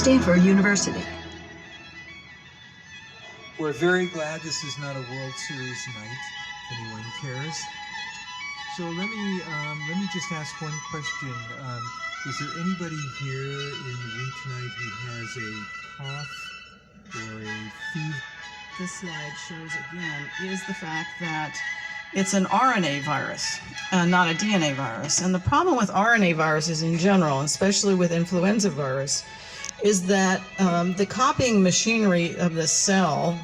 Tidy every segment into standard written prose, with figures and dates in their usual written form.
Stanford University. We're very glad this is not a World Series night, if anyone cares. So let me just ask one question. Is there anybody here in the room tonight who has a cough or a fever? This slide shows again is the fact that it's an RNA virus, not a DNA virus. And the problem with RNA viruses in general, especially with influenza virus, is that the copying machinery of the cell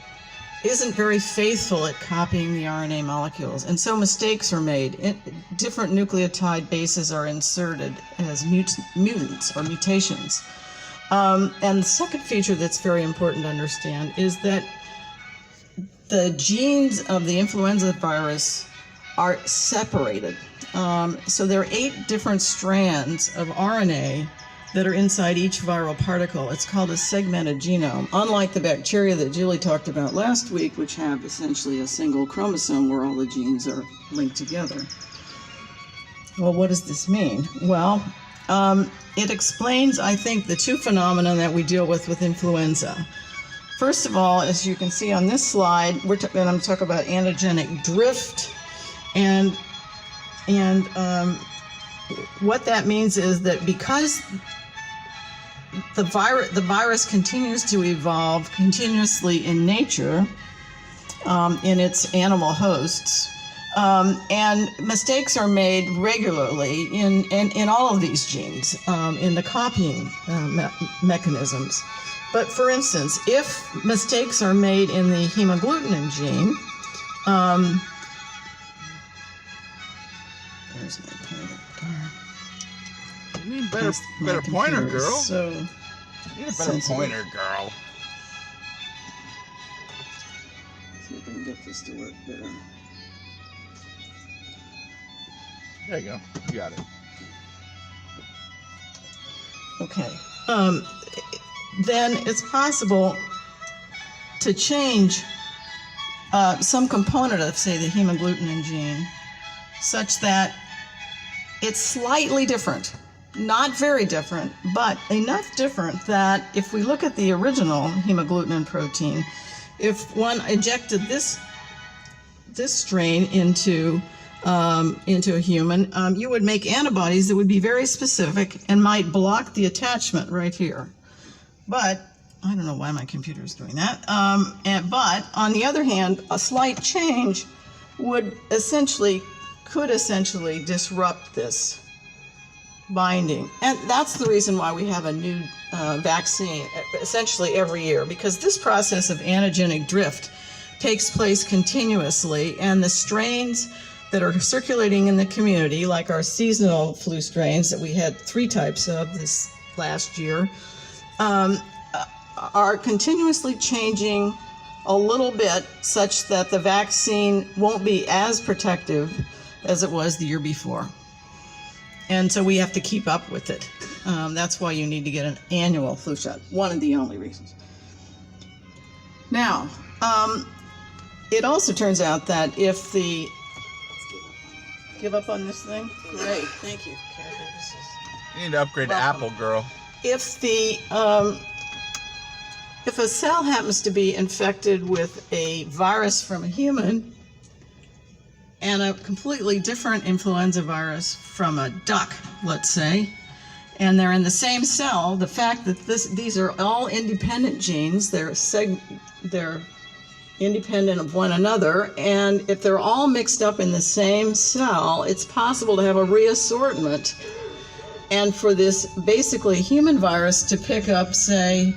isn't very faithful at copying the RNA molecules. And so mistakes are made. Different nucleotide bases are inserted as mutants or mutations. And the second feature that's very important to understand is that the genes of the influenza virus are separated. So there are 8 different strands of RNA that are inside each viral particle. It's called a segmented genome, unlike the bacteria that Julie talked about last week, which have essentially a single chromosome where all the genes are linked together. Well, what does this mean? Well, it explains, I think, the 2 phenomena that we deal with influenza. First of all, as you can see on this slide, I'm going to talk about antigenic drift, and what that means is that because the virus continues to evolve continuously in nature, in its animal hosts, and mistakes are made regularly in all of these genes, in the copying mechanisms. But for instance, if mistakes are made in the hemagglutinin gene, there's my pointer. You need better pointer, girl. So you need a better pointer, girl. See if I can get this to work better. There you go. You got it. Okay. Then it's possible to change some component of, say, the hemagglutinin gene such that it's slightly different. Not very different, but enough different that if we look at the original hemagglutinin protein, if one injected this strain into a human, you would make antibodies that would be very specific and might block the attachment right here. But I don't know why my computer is doing that. But on the other hand, a slight change could essentially disrupt this binding. And that's the reason why we have a new vaccine essentially every year, because this process of antigenic drift takes place continuously, and the strains that are circulating in the community, like our seasonal flu strains that we had 3 types of this last year, are continuously changing a little bit such that the vaccine won't be as protective as it was the year before. And so we have to keep up with it. That's why you need to get an annual flu shot, one of the only reasons. Now, it also turns out that if the... Give up on this thing? Great, thank you, Kathy. You need to upgrade to Apple, girl. If a cell happens to be infected with a virus from a human and a completely different influenza virus from a duck, let's say, and they're in the same cell, the fact that these are all independent genes, they're independent of one another, and if they're all mixed up in the same cell, it's possible to have a reassortment, and for this basically human virus to pick up, say,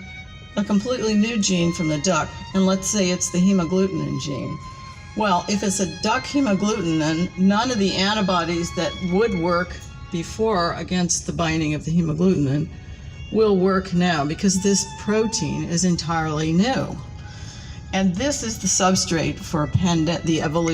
a completely new gene from the duck, and let's say it's the hemagglutinin gene. Well, if it's a duck hemagglutinin, none of the antibodies that would work before against the binding of the hemagglutinin will work now, because this protein is entirely new. And this is the substrate for the evolution